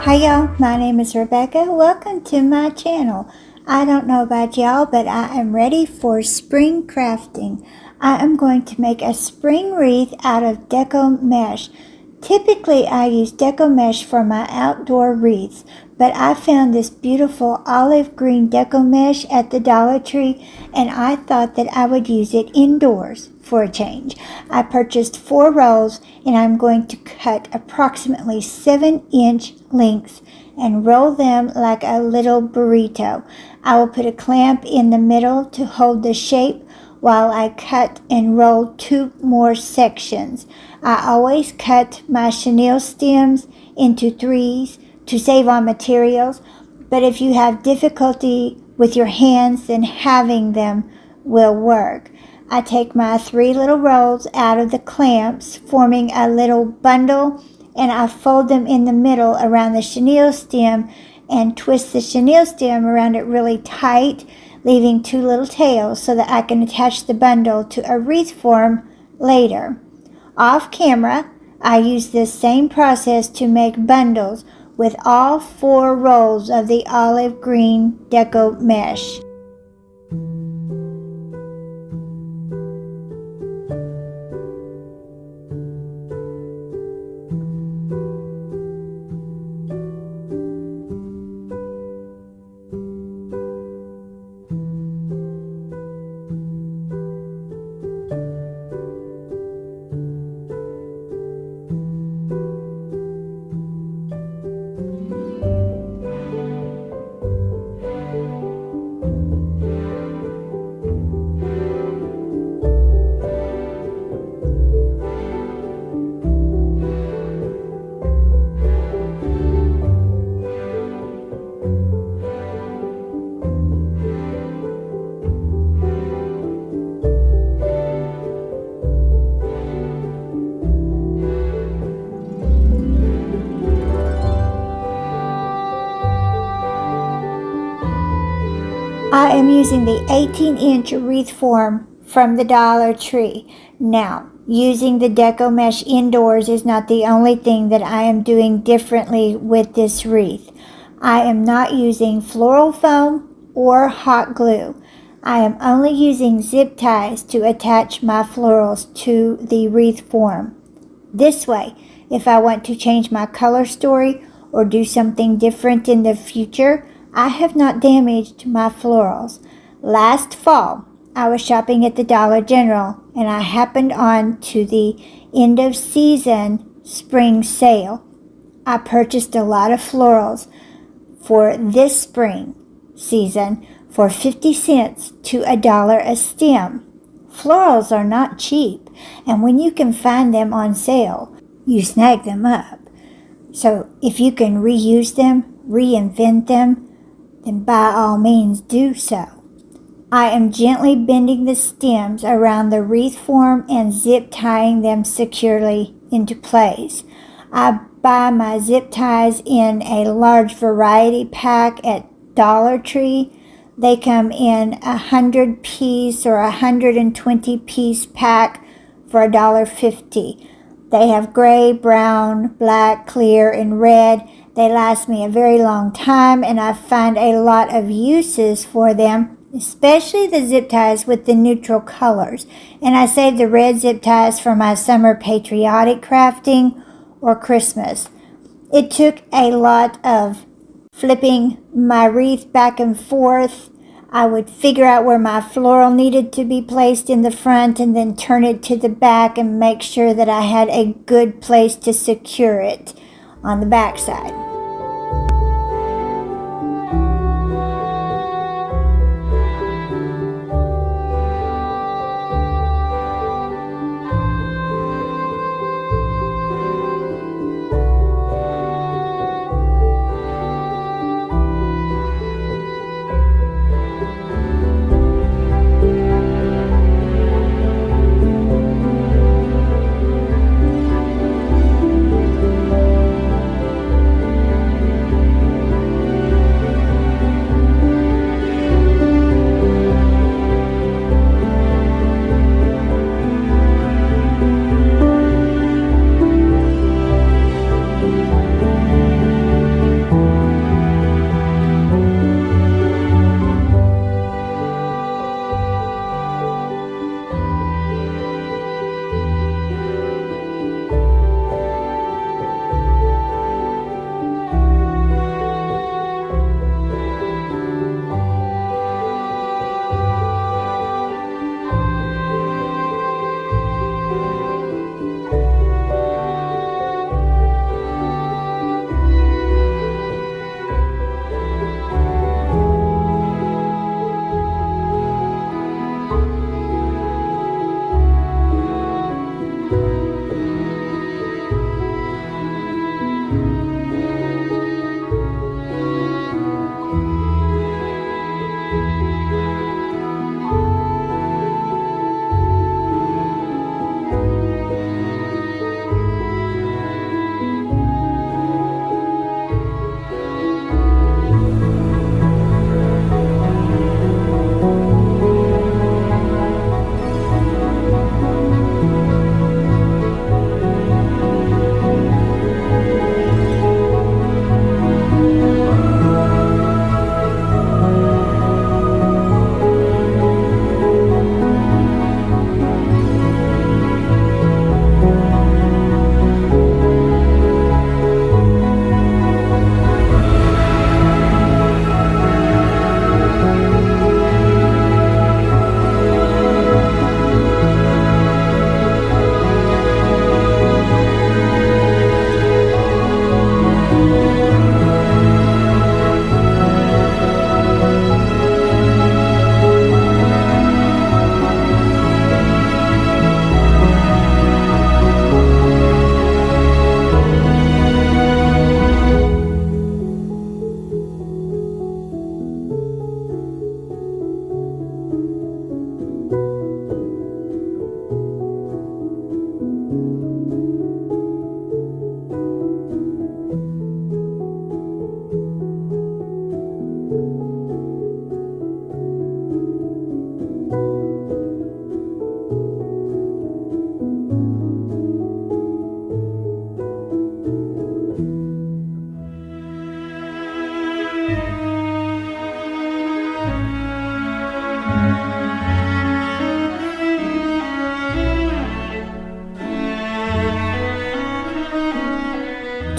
Hi y'all, my name is Rebecca. Welcome to my channel. I don't know about y'all, but I am ready for spring crafting. I am going to make a spring wreath out of Deco Mesh. Typically I use Deco Mesh for my outdoor wreaths, but I found this beautiful olive green Deco Mesh at the Dollar Tree and I thought that I would use it indoors for a change. I purchased 4 rolls and I'm going to cut approximately 7-inch lengths and roll them like a little burrito. I will put a clamp in the middle to hold the shape while I cut and roll 2 more sections. I always cut my chenille stems into 3s to save on materials, but if you have difficulty with your hands, then having them will work. I take my 3 little rolls out of the clamps, forming a little bundle, and I fold them in the middle around the chenille stem and twist the chenille stem around it really tight, leaving 2 little tails so that I can attach the bundle to a wreath form later. Off camera, I use this same process to make bundles with all 4 rolls of the olive green Deco Mesh. I am using the 18-inch wreath form from the Dollar Tree. Now, using the Deco Mesh indoors is not the only thing that I am doing differently with this wreath. I am not using floral foam or hot glue. I am only using zip ties to attach my florals to the wreath form. This way, if I want to change my color story or do something different in the future, I have not damaged my florals. Last fall, I was shopping at the Dollar General and I happened on to the end of season spring sale. I purchased a lot of florals for this spring season for 50 cents to $1 a stem. Florals are not cheap, and when you can find them on sale, you snag them up. So if you can reuse them, reinvent them, then by all means do so. I am gently bending the stems around the wreath form and zip tying them securely into place. I buy my zip ties in a large variety pack at Dollar Tree. They come in 100 piece or 120 piece pack for $1.50. They have gray, brown, black, clear, and red. They last me a very long time, and I find a lot of uses for them, especially the zip ties with the neutral colors. And I save the red zip ties for my summer patriotic crafting or Christmas. It took a lot of flipping my wreath back and forth. I would figure out where my floral needed to be placed in the front and then turn it to the back and make sure that I had a good place to secure it on the back side.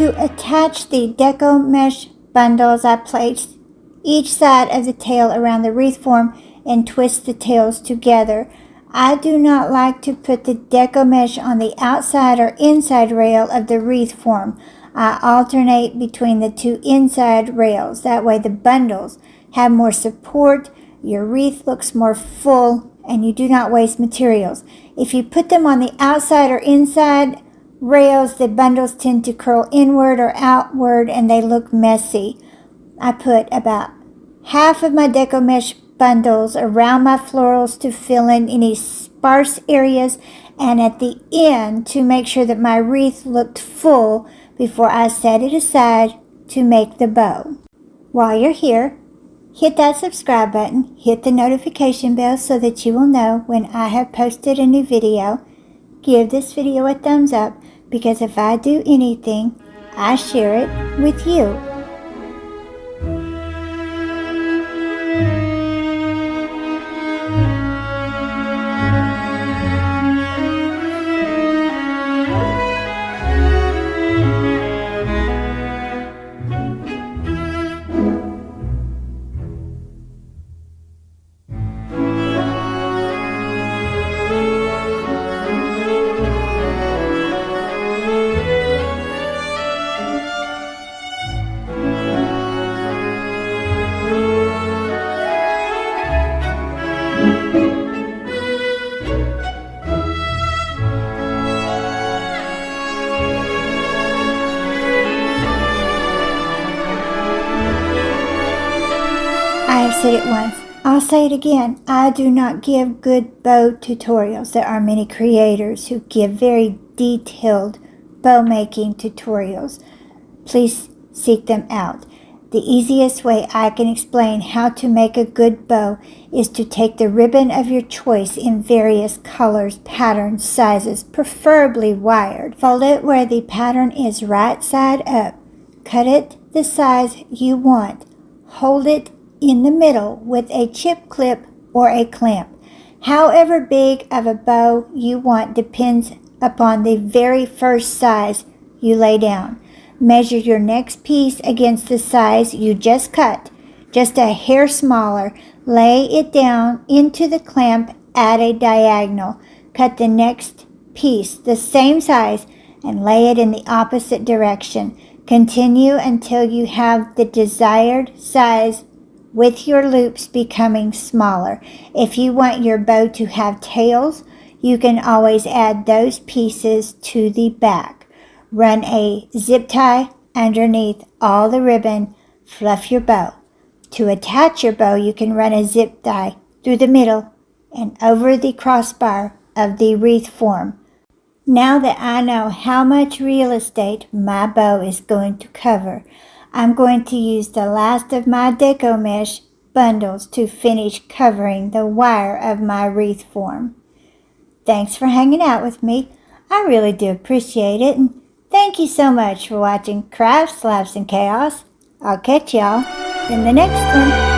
To attach the Deco Mesh bundles, I placed each side of the tail around the wreath form and twist the tails together. I do not like to put the Deco Mesh on the outside or inside rail of the wreath form. I alternate between the two inside rails. That way the bundles have more support, your wreath looks more full, and you do not waste materials. If you put them on the outside or inside rails, the bundles tend to curl inward or outward and they look messy. I put about half of my Deco Mesh bundles around my florals to fill in any sparse areas, and at the end to make sure that my wreath looked full before I set it aside to make the bow. While you're here, hit that subscribe button, hit the notification bell so that you will know when I have posted a new video. Give this video a thumbs up, because if I do anything, I share it with you. I have said it once, I'll say it again. I do not give good bow tutorials. There are many creators who give very detailed bow making tutorials. Please seek them out. The easiest way I can explain how to make a good bow is to take the ribbon of your choice in various colors, patterns, sizes, preferably wired. Fold it where the pattern is right side up. Cut it the size you want. Hold it in the middle with a chip clip or a clamp. However big of a bow you want depends upon the very first size you lay down. Measure your next piece against the size you just cut, just a hair smaller. Lay it down into the clamp at a diagonal. Cut the next piece the same size and lay it in the opposite direction. Continue until you have the desired size with your loops becoming smaller. If you want your bow to have tails, you can always add those pieces to the back. Run a zip tie underneath all the ribbon. Fluff your bow. To attach your bow, you can run a zip tie through the middle and over the crossbar of the wreath form. Now that I know how much real estate my bow is going to cover, I'm going to use the last of my Deco Mesh bundles to finish covering the wire of my wreath form. Thanks for hanging out with me. I really do appreciate it, and thank you so much for watching Crafts, Laughs, and Chaos. I'll catch y'all in the next one.